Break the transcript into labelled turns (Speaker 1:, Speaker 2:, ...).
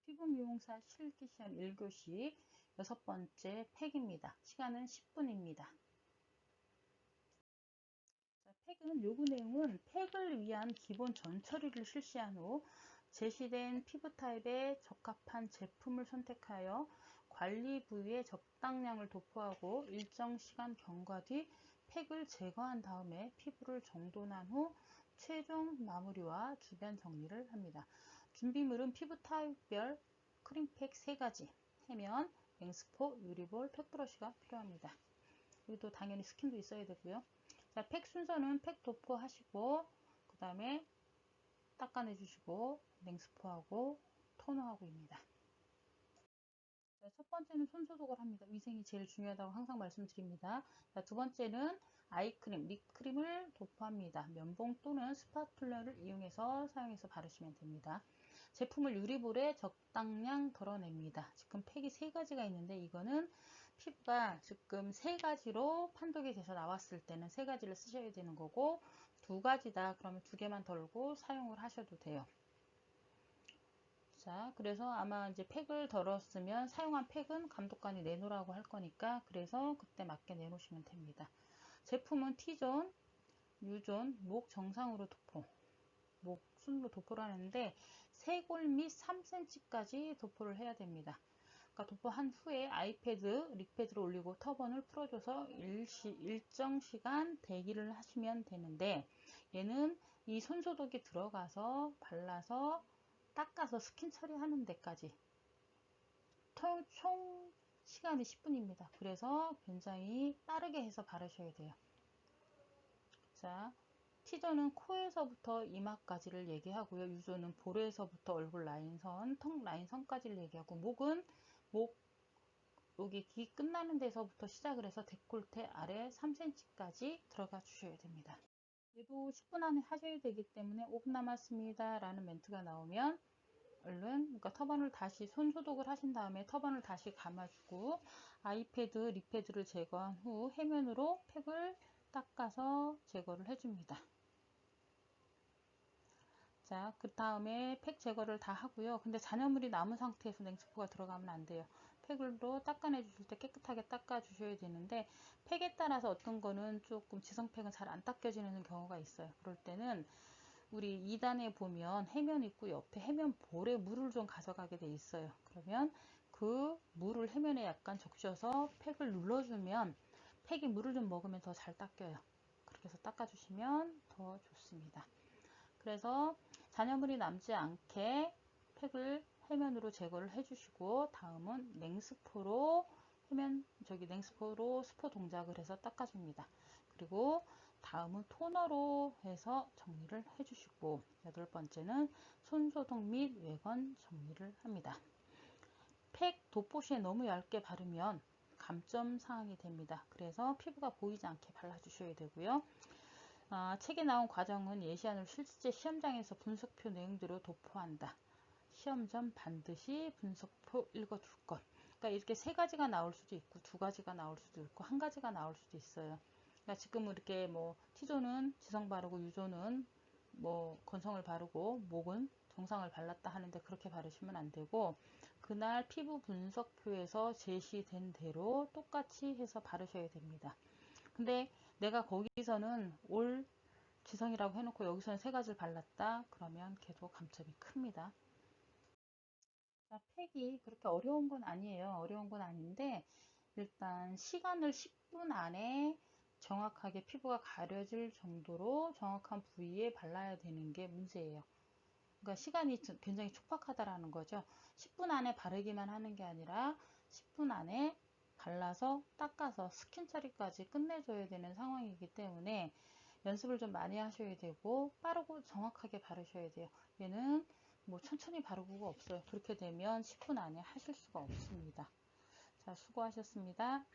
Speaker 1: 피부 미용사 실기 시험 1교시 6번째 팩입니다. 시간은 10분입니다. 팩은 요구 내용은 팩을 위한 기본 전처리를 실시한 후 제시된 피부 타입에 적합한 제품을 선택하여 관리 부위에 적당량을 도포하고 일정 시간 경과 뒤 팩을 제거한 다음에 피부를 정돈한 후 최종 마무리와 주변 정리를 합니다. 준비물은 피부 타입별 크림팩 3가지, 해면, 맹스포, 유리볼, 팩브러쉬가 필요합니다. 그리고 당연히 스킨도 있어야 되고요. 자, 팩 순서는 팩 도포하시고 그 다음에 닦아내 주시고 맹스포하고 토너하고입니다. 자, 첫 번째는 손 소독을 합니다. 위생이 제일 중요하다고 항상 말씀드립니다. 자, 두 번째는 아이크림, 립크림을 도포합니다. 면봉 또는 스파츌러를 이용해서 사용해서 바르시면 됩니다. 제품을 유리볼에 적당량 덜어냅니다. 지금 팩이 3가지가 있는데 이거는 피부가 지금 3가지로 판독이 돼서 나왔을 때는 3가지를 쓰셔야 되는 거고 2가지다 그러면 2개만 덜고 사용을 하셔도 돼요. 자, 그래서 아마 이제 팩을 덜었으면 사용한 팩은 감독관이 내놓으라고 할 거니까 그래서 그때 맞게 내놓으시면 됩니다. 제품은 T존, U존, 목 정상으로 도포, 목 순으로 도포를 하는데 쇄골 및 3cm까지 도포를 해야 됩니다. 그러니까 도포한 후에 아이패드, 립패드를 올리고 터번을 풀어줘서 일정 시간 대기를 하시면 되는데 얘는 이 손소독이 들어가서 발라서 닦아서 스킨 처리하는 데까지 총 시간이 10분입니다. 그래서 굉장히 빠르게 해서 바르셔야 돼요. 자, T존은 코에서부터 이마까지를 얘기하고요. U존은 볼에서부터 얼굴 라인선, 턱 라인선까지를 얘기하고 목은 목 여기 귀 끝나는 데서부터 시작을 해서 데콜테 아래 3cm까지 들어가 주셔야 됩니다. 얘도 10분 안에 하셔야 되기 때문에 5분 남았습니다 라는 멘트가 나오면 얼른 그러니까 터번을 다시 손 소독을 하신 다음에 터번을 다시 감아주고 아이패드, 립패드를 제거한 후 해면으로 팩을 닦아서 제거를 해줍니다. 자, 그 다음에 팩 제거를 다 하고요. 근데 잔여물이 남은 상태에서 냉스포가 들어가면 안 돼요. 팩으로 닦아내 주실 때 깨끗하게 닦아 주셔야 되는데 팩에 따라서 어떤 거는 조금 지성팩은 잘 안 닦여지는 경우가 있어요. 그럴 때는 우리 2단에 보면 해면 있고 옆에 해면 볼에 물을 좀 가져가게 돼 있어요. 그러면 그 물을 해면에 약간 적셔서 팩을 눌러주면 팩이 물을 좀 먹으면 더 잘 닦여요. 그렇게 해서 닦아주시면 더 좋습니다. 그래서 잔여물이 남지 않게 팩을 해면으로 제거를 해주시고 다음은 냉스포로 냉스포로 스포 동작을 해서 닦아줍니다. 그리고 다음은 토너로 해서 정리를 해주시고 8번째는 손소독 및 외관 정리를 합니다. 팩 도포 시에 너무 얇게 바르면 감점 사항이 됩니다. 그래서 피부가 보이지 않게 발라주셔야 되고요. 책에 나온 과정은 예시안으로 실제 시험장에서 분석표 내용대로 도포한다. 시험 전 반드시 분석표 읽어줄 것. 그러니까 이렇게 3가지가 나올 수도 있고 2가지가 나올 수도 있고 1가지가 나올 수도 있어요. 그러니까 지금 이렇게 뭐 T존은 지성 바르고 U존은 뭐 건성을 바르고 목은 정상을 발랐다 하는데 그렇게 바르시면 안 되고 그날 피부 분석표에서 제시된 대로 똑같이 해서 바르셔야 됩니다. 근데 내가 거기서는 올 지성이라고 해놓고 여기서는 3가지를 발랐다 그러면 걔도 감점이 큽니다. 자, 팩이 그렇게 어려운 건 아니에요. 어려운 건 아닌데 일단 시간을 10분 안에 정확하게 피부가 가려질 정도로 정확한 부위에 발라야 되는 게 문제예요. 그러니까 시간이 굉장히 촉박하다라는 거죠. 10분 안에 바르기만 하는 게 아니라 10분 안에 발라서 닦아서 스킨 처리까지 끝내줘야 되는 상황이기 때문에 연습을 좀 많이 하셔야 되고 빠르고 정확하게 바르셔야 돼요. 얘는 뭐 천천히 바르고가 없어요. 그렇게 되면 10분 안에 하실 수가 없습니다. 자, 수고하셨습니다.